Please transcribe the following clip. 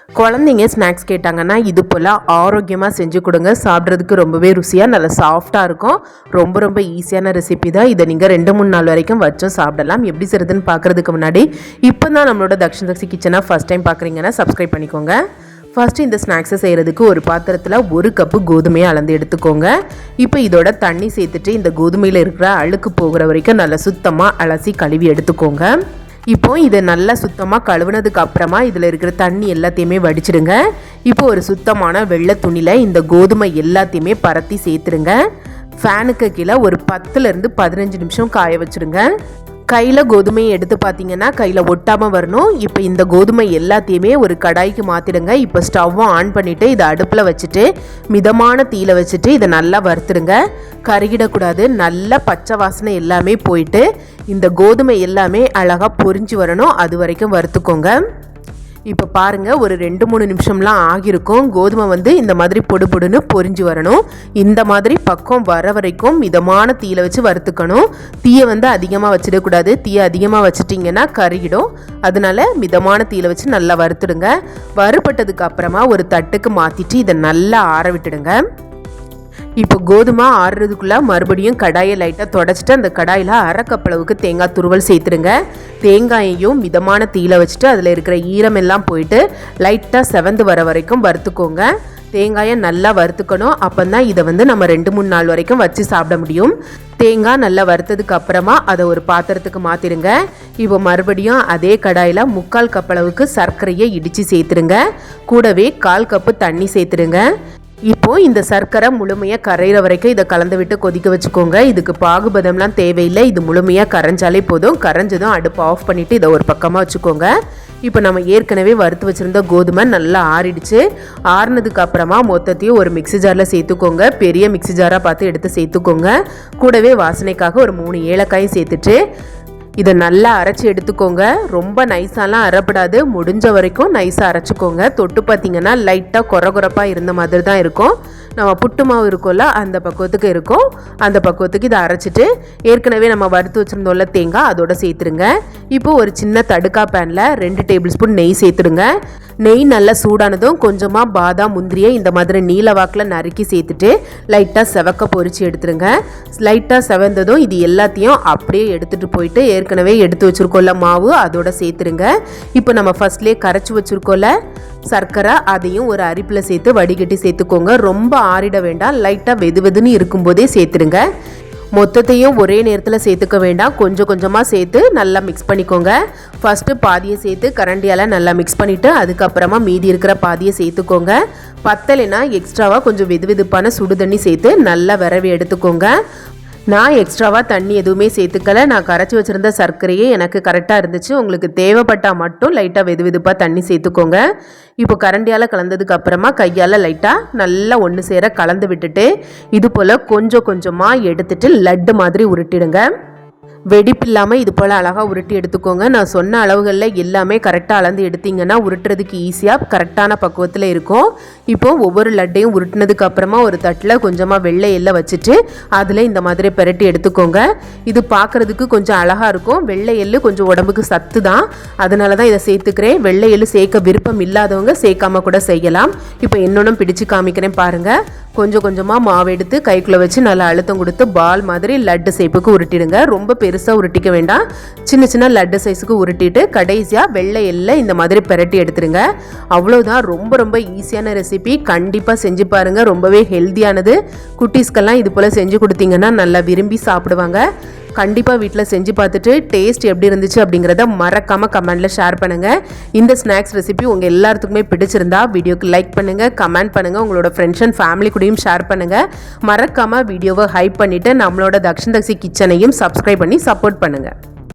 குழந்தைங்க ஸ்நாக்ஸ் கேட்டாங்கன்னா இது போல் ஆரோக்கியமாக செஞ்சு கொடுங்க. சாப்பிட்றதுக்கு ரொம்பவே ருசியாக நல்லா சாஃப்டாக இருக்கும். ரொம்ப ஈஸியான ரெசிபி தான். இதை நீங்கள் 2-3 நாள் வரைக்கும் வச்சும் சாப்பிடலாம். எப்படி செய்கிறதுன்னு பார்க்குறதுக்கு முன்னாடி இப்போ தான் நம்மளோட தக்ஷி கிச்சனை ஃபஸ்ட் டைம் பார்க்குறீங்கன்னா சப்ஸ்கிரைப் பண்ணிக்கோங்க. ஃபஸ்ட்டு இந்த ஸ்நாக்ஸை செய்கிறதுக்கு ஒரு பாத்திரத்தில் 1 கப்பு கோதுமையை அளந்து எடுத்துக்கோங்க. இப்போ இதோட தண்ணி சேர்த்துட்டு இந்த கோதுமையில் இருக்கிற அழுக்கு போகிற வரைக்கும் நல்லா சுத்தமாக அலசி கழுவி எடுத்துக்கோங்க. இப்போ இதை நல்லா சுத்தமாக கழுவுனதுக்கு அப்புறமா இதில் இருக்கிற தண்ணி எல்லாத்தையுமே வடிச்சிடுங்க. இப்போ ஒரு சுத்தமான வெள்ளை துணியில் இந்த கோதுமை எல்லாத்தையுமே பரத்தி சேர்த்துருங்க. ஃபேனுக்கு கீழே ஒரு 10லேருந்து 15 நிமிஷம் காய வச்சுருங்க. கையில் கோதுமையை எடுத்து பார்த்தீங்கன்னா கையில் ஒட்டாமல் வரணும். இப்போ இந்த கோதுமை எல்லாத்தையுமே ஒரு கடாய்க்கு மாற்றிடுங்க. இப்போ ஸ்டவ்வை ஆன் பண்ணிவிட்டு இதை அடுப்பில் வச்சுட்டு மிதமான தீயில் வச்சுட்டு இதை நல்லா வறுத்துடுங்க. கருகிடக்கூடாது. நல்லா பச்சை வாசனை எல்லாமே போயிட்டு இந்த கோதுமை எல்லாமே அழகாக பொரிஞ்சு வரணும். அது வரைக்கும் வறுத்துக்கோங்க. இப்போ பாருங்கள், ஒரு 2-3 நிமிஷம்லாம் ஆகியிருக்கும். கோதுமை இந்த மாதிரி பொடுன்னு பொரிஞ்சு வரணும். இந்த மாதிரி பக்கம் வர வரைக்கும் மிதமான தீயில் வச்சு வறுத்துக்கணும். தீயை அதிகமாக வச்சிடக்கூடாது. தீயை அதிகமாக வச்சிட்டிங்கன்னா கருகிடும். அதனால மிதமான தீயில் வச்சு நல்லா வறுத்துடுங்க. வறுபட்டதுக்கு அப்புறமா ஒரு தட்டுக்கு மாற்றிட்டு இதை நல்லா ஆற விட்டுடுங்க. இப்போ கோதுமை ஆறுறதுக்குள்ளே மறுபடியும் கடாயை லைட்டாக தொடச்சிட்டு அந்த கடாயில் 1/2 கப் அளவுக்கு தேங்காய் துருவல் சேர்த்துருங்க. தேங்காயையும் மிதமான தீயில் வச்சுட்டு அதில் இருக்கிற ஈரமெல்லாம் போயிட்டு லைட்டாக செவந்து வர வரைக்கும் வறுத்துக்கோங்க. தேங்காயை நல்லா வறுத்துக்கணும். அப்போ தான் இதை நம்ம 2-3 நாள் வரைக்கும் வச்சு சாப்பிட முடியும். தேங்காய் நல்லா வறுத்ததுக்கு அப்புறமா அதை ஒரு பாத்திரத்துக்கு மாற்றிடுங்க. இப்போ மறுபடியும் அதே கடாயில் 3/4 கப் அளவுக்கு சர்க்கரையை இடித்து சேர்த்துருங்க. கூடவே 1/4 கப்பு தண்ணி சேர்த்துருங்க. இப்போது இந்த சர்க்கரை முழுமையாக கரையிற வரைக்கும் இதை கலந்து விட்டு கொதிக்க வச்சுக்கோங்க. இதுக்கு பாகுபதம்லாம் தேவையில்லை. இது முழுமையாக கரைஞ்சாலே போதும். கரைஞ்சதும் அடுப்பு ஆஃப் பண்ணிவிட்டு இதை ஒரு பக்கமாக வச்சுக்கோங்க. இப்போ நம்ம ஏற்கனவே வறுத்து வச்சுருந்த கோதுமை நல்லா ஆறிடுச்சு. ஆறினதுக்கு அப்புறமா மொத்தத்தையும் ஒரு மிக்ஸி ஜாரில் சேர்த்துக்கோங்க. பெரிய மிக்ஸி ஜாராக பார்த்து எடுத்து சேர்த்துக்கோங்க. கூடவே வாசனைக்காக ஒரு 3 ஏலக்காயும் சேர்த்துட்டு இதை நல்லா அரைச்சி எடுத்துக்கோங்க. ரொம்ப நைஸாலாம் அரைப்படாது. முடிஞ்ச வரைக்கும் நைஸாக அரைச்சிக்கோங்க. தொட்டு பார்த்திங்கன்னா லைட்டாக கொரகொரப்பாக இருந்த மாதிரி தான் இருக்கும். நம்ம புட்டு மாவு இருக்கோம்ல, அந்த பக்குவத்துக்கு இருக்கும். அந்த பக்குவத்துக்கு இதை அரைச்சிட்டு ஏற்கனவே நம்ம வறுத்து வச்சுருந்தோம்ல தேங்காய், அதோட சேர்த்துருங்க. இப்போது ஒரு சின்ன தடுக்கா பேனில் 2 டேபிள் ஸ்பூன் நெய் சேர்த்துடுங்க. நெய் நல்லா சூடானதும் கொஞ்சமாக பாதாம் முந்திரியை இந்த மாதிரி நீல வாக்கில் நறுக்கி சேர்த்துட்டு லைட்டாக செவக்க பொரிச்சு எடுத்துருங்க. லைட்டாக செவந்ததும் இது எல்லாத்தையும் அப்படியே எடுத்துகிட்டு போயிட்டு ஏற்கனவே எடுத்து வச்சுருக்கோம்ல மாவு, அதோட சேர்த்துருங்க. இப்போ நம்ம ஃபர்ஸ்ட்லேயே கரைச்சி வச்சுருக்கோம்ல சர்க்கரை, அதையும் ஒரு அரிப்பில் சேர்த்து வடிகட்டி சேர்த்துக்கோங்க. ரொம்ப ஆறிட வேண்டாம். லைட்டாக வெதுன்னு இருக்கும்போதே சேர்த்துருங்க. மொத்தத்தையும் ஒரே நேரத்தில் சேர்த்துக்க வேண்டாம். கொஞ்சமாக சேர்த்து நல்லா மிக்ஸ் பண்ணிக்கோங்க. ஃபஸ்ட்டு பாதியை சேர்த்து கரண்டியால் நல்லா மிக்ஸ் பண்ணிவிட்டு அதுக்கப்புறமா மீதி இருக்கிற பாதியை சேர்த்துக்கோங்க. பத்தலைன்னா எக்ஸ்ட்ராவாக கொஞ்சம் வெதுப்பான சுடு தண்ணி சேர்த்து நல்லா விரவி எடுத்துக்கோங்க. நான் எக்ஸ்ட்ராவாக தண்ணி எதுவுமே சேர்த்துக்கலை. நான் கரைச்சி வச்சுருந்த சர்க்கரையே எனக்கு கரெக்டாக இருந்துச்சு. உங்களுக்கு தேவைப்பட்டால் மட்டும் லைட்டாக வெதுப்பாக தண்ணி சேர்த்துக்கோங்க. இப்போ கரண்டியால் கலந்ததுக்கு அப்புறமா கையால் லைட்டாக நல்லா ஒன்று சேர கலந்து விட்டுட்டு இது போல் கொஞ்சமாக எடுத்துகிட்டு லட்டு மாதிரி உருட்டிடுங்க. வெடிப்பு இல்லாமல் இது போல் அழகாக உருட்டி எடுத்துக்கோங்க. நான் சொன்ன அளவுகளில் எல்லாமே கரெக்டாக அளந்து எடுத்திங்கன்னா உருட்டுறதுக்கு ஈஸியாக கரெக்டான பக்குவத்தில் இருக்கும். இப்போது ஒவ்வொரு லட்டையும் உருட்டினதுக்கு அப்புறமா ஒரு தட்டில் கொஞ்சமாக வெள்ளை எள்ளை வச்சுட்டு அதில் இந்த மாதிரி பெரட்டி எடுத்துக்கோங்க. இது பார்க்குறதுக்கு கொஞ்சம் அழகாக இருக்கும். வெள்ளை எள்ளு கொஞ்சம் உடம்புக்கு சத்து தான், அதனால தான் இதை சேர்த்துக்கிறேன். வெள்ளை எள்ளு சேர்க்க விருப்பம் இல்லாதவங்க சேர்க்காம கூட செய்யலாம். இப்போ இன்னொன்னும் பிடிச்சு காமிக்கிறேன் பாருங்கள். கொஞ்சமாக மாவு எடுத்து கைக்குள்ளே வச்சு நல்லா அழுத்தம் கொடுத்து பால் மாதிரி லட்டு ஷேப்புக்கு உருட்டிடுங்க. ரொம்ப பெருசாக உருட்டிக்க வேண்டாம். சின்ன லட்டு சைஸுக்கு உருட்டிட்டு கடைசியாக வெள்ளை எள்ளை இந்த மாதிரி பெரட்டி எடுத்துருங்க. அவ்வளோதான். ரொம்ப ஈஸியான ரெசிபி. கண்டிப்பாக செஞ்சு பாருங்கள். ரொம்பவே ஹெல்த்தியானது. குட்டீஸ்க்கெல்லாம் இது போல் செஞ்சு கொடுத்தீங்கன்னா நல்லா விரும்பி சாப்பிடுவாங்க. கண்டிப்பாக வீட்டில் செஞ்சு பார்த்துட்டு டேஸ்ட் எப்படி இருந்துச்சு அப்படிங்கிறத மறக்காமல் கமெண்டில் ஷேர் பண்ணுங்கள். இந்த ஸ்நாக்ஸ் ரெசிபி உங்கள் எல்லாத்துக்குமே பிடிச்சிருந்தா வீடியோக்கு லைக் பண்ணுங்கள், கமெண்ட் பண்ணுங்கள், உங்களோட ஃப்ரெண்ட்ஸ் அண்ட் ஃபேமிலி கூடயும் ஷேர் பண்ணுங்கள். மறக்காமல் வீடியோவை ஹைப் பண்ணிவிட்டு நம்மளோட தக்ஷி கிச்சனையும் சப்ஸ்கிரைப் பண்ணி சப்போர்ட் பண்ணுங்கள்.